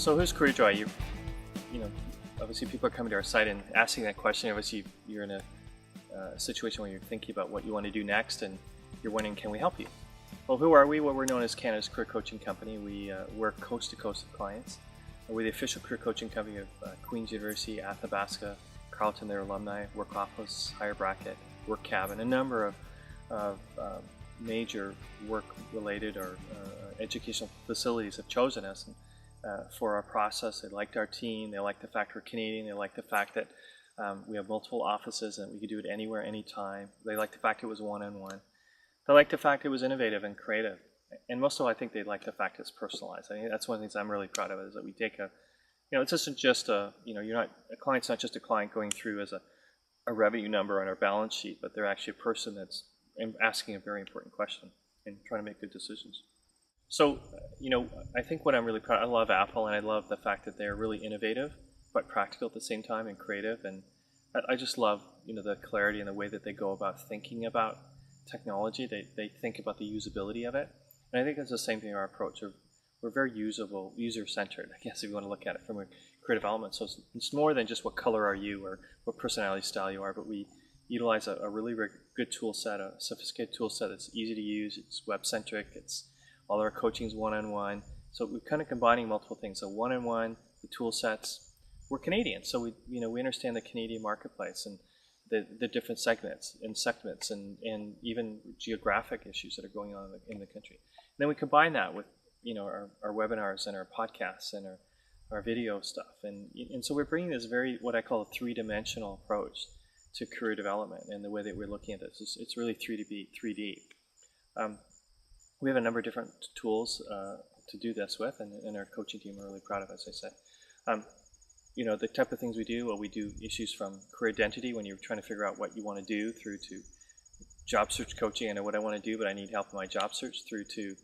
So who's CareerJoy? You know, obviously people are coming to our site and asking that question. Obviously, you're in a situation where you're thinking about what you want to do next, and you're wondering, can we help you? Well, who are we? Well, we're known as Canada's career coaching company. We work coast to coast with clients. We're the official career coaching company of Queen's University, Athabasca, Carleton, their alumni, Work Office, Higher Bracket, Work Cabin, a number of major work-related or educational facilities have chosen us for our process. They liked our team. They like the fact we're Canadian. They like the fact that we have multiple offices and we could do it anywhere, anytime. They like the fact it was one-on-one. They like the fact it was innovative and creative. And most of all, I think they like the fact it's personalized. I think that's one of the things I'm really proud of, is that we take it isn't just a client's not just a client going through as a revenue number on our balance sheet, but they're actually a person that's asking a very important question and trying to make good decisions. So, I think what I'm really proud of, I love Apple, and I love the fact that they're really innovative, but practical at the same time and creative. And I just love, the clarity and the way that they go about thinking about technology. They think about the usability of it. And I think that's the same thing in our approach. We're very usable, user-centered, I guess, if you want to look at it from a creative element. So it's more than just what color are you or what personality style you are, but we utilize a really good tool set, a sophisticated tool set that's easy to use. It's web-centric. It's all our coaching is one-on-one. So we're kind of combining multiple things. So one-on-one, the tool sets. We're Canadian, so we understand the Canadian marketplace and the different segments and even geographic issues that are going on in the country. And then we combine that with our webinars and our podcasts and our video stuff, and so we're bringing this what I call a three-dimensional approach to career development, and the way that we're looking at this it's really 3D. We have a number of different tools to do this with, and our coaching team are really proud of, as I said. The type of things we do issues from career identity, when you're trying to figure out what you want to do, through to job search coaching. I know what I want to do, but I need help in my job search, through to,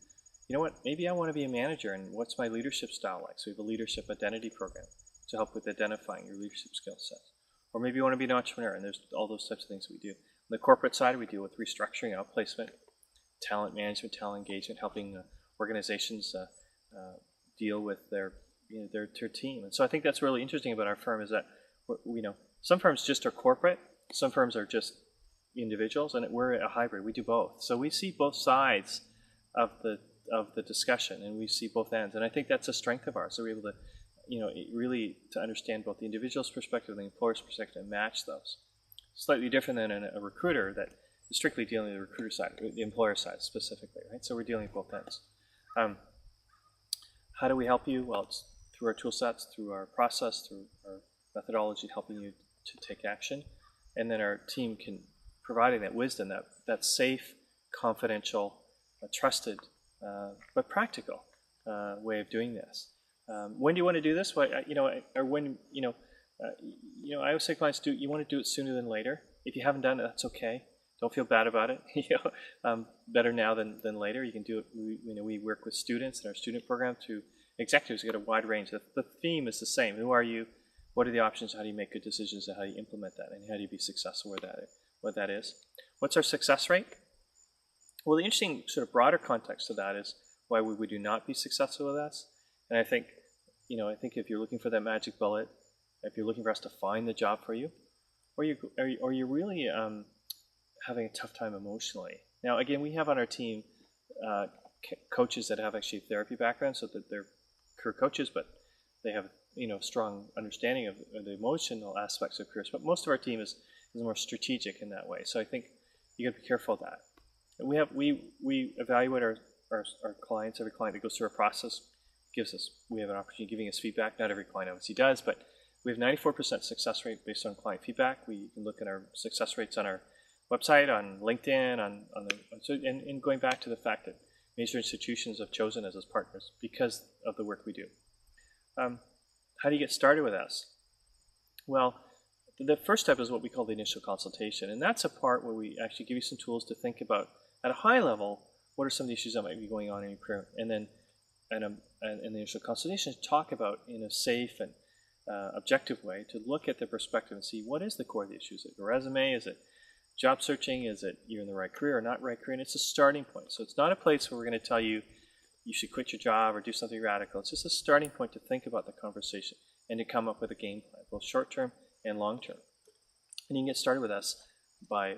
maybe I want to be a manager, and what's my leadership style like? So we have a leadership identity program to help with identifying your leadership skill sets. Or maybe you want to be an entrepreneur, and there's all those types of things we do. On the corporate side, we deal with restructuring, outplacement, talent management, talent engagement, helping organizations deal with their team. And so I think that's really interesting about our firm, is that some firms just are corporate, some firms are just individuals, and we're a hybrid. We do both. So we see both sides of the discussion, and we see both ends. And I think that's a strength of ours. So we're able to really to understand both the individual's perspective and the employer's perspective and match those. Slightly different than a recruiter that is strictly dealing with the recruiter side, the employer side specifically, right? So we're dealing with both ends. How do we help you? Well, it's through our tool sets, through our process, through our methodology, helping you to take action. And then our team providing that wisdom, that safe, confidential, trusted, but practical way of doing this. When do you want to do this? Well, I always say to clients, you want to do it sooner than later. If you haven't done it, that's okay. Don't feel bad about it. Better now than later. You can do it. We work with students in our student program to executives. We get a wide range. The theme is the same. Who are you? What are the options? How do you make good decisions? And how do you implement that? And how do you be successful with what that is? What's our success rate? Well, the interesting sort of broader context to that is why we would not be successful with us. And I think if you're looking for that magic bullet, if you're looking for us to find the job for you, or you're really having a tough time emotionally. Now, again, we have on our team coaches that have actually therapy backgrounds, so that they're career coaches, but they have strong understanding of the emotional aspects of careers. But most of our team is more strategic in that way. So I think you got to be careful of that. And we evaluate our clients. Every client that goes through our process we have an opportunity of giving us feedback. Not every client obviously does, but we have 94% success rate based on client feedback. We can look at our success rates on our website, on LinkedIn, and going back to the fact that major institutions have chosen us as partners because of the work we do. How do you get started with us? Well, the first step is what we call the initial consultation, and that's a part where we actually give you some tools to think about at a high level what are some of the issues that might be going on in your career, and then in the initial consultation talk about in a safe and objective way to look at the perspective and see what is the core of the issues. Is it a resume? Is it job searching? Is it you're in the right career or not right career? And it's a starting point. So it's not a place where we're going to tell you you should quit your job or do something radical. It's just a starting point to think about the conversation and to come up with a game plan, both short term and long term. And you can get started with us by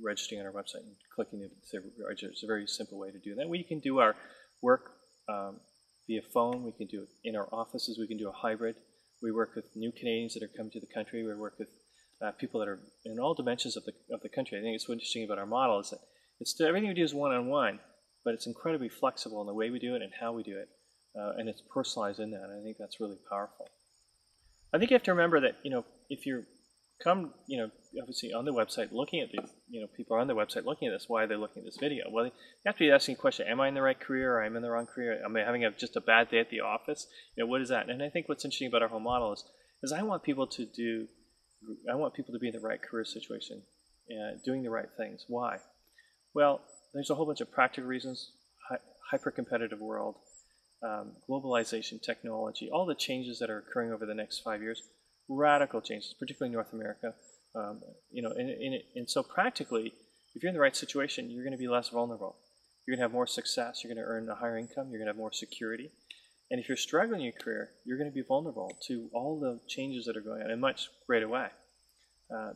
registering on our website and clicking it. It's a very simple way to do that. We can do our work via phone. We can do it in our offices. We can do a hybrid. We work with new Canadians that are coming to the country. We work with people that are in all dimensions of the country. I think it's what's interesting about our model is that everything we do is one-on-one, but it's incredibly flexible in the way we do it and how we do it, and it's personalized in that. And I think that's really powerful. I think you have to remember that if you're obviously on the website looking at these, people are on the website looking at this. Why are they looking at this video? Well, you have to be asking the question: am I in the right career, or am I in the wrong career? Am I having just a bad day at the office? What is that? And I think what's interesting about our whole model is I want people to be in the right career situation, doing the right things. Why? Well, there's a whole bunch of practical reasons. Hyper-competitive world, globalization, technology, all the changes that are occurring over the next 5 years, radical changes, particularly in North America. And so practically, if you're in the right situation, you're going to be less vulnerable. You're going to have more success. You're going to earn a higher income. You're going to have more security. And if you're struggling in your career, you're going to be vulnerable to all the changes that are going on in a much greater way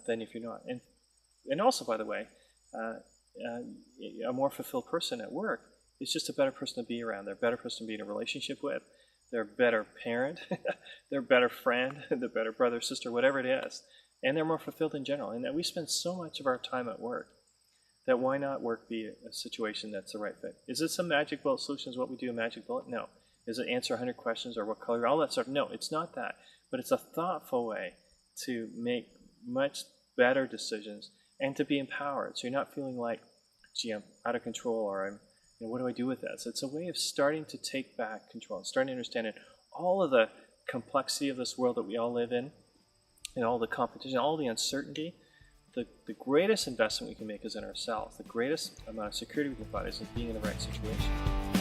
than if you're not. And also, by the way, a more fulfilled person at work is just a better person to be around. They're a better person to be in a relationship with. They're a better parent. They're a better friend. They're a better brother, sister, whatever it is. And they're more fulfilled in general. And that we spend so much of our time at work that why not work be a situation that's the right fit? Is it some magic bullet solution? Is what we do a magic bullet? No. Is it answer 100 questions or what color? All that stuff? No, it's not that. But it's a thoughtful way to make much better decisions and to be empowered. So you're not feeling like, gee, I'm out of control, or what do I do with this? It's a way of starting to take back control, starting to understand it, all of the complexity of this world that we all live in, and all the competition, all the uncertainty. The greatest investment we can make is in ourselves. The greatest amount of security we can find is in being in the right situation.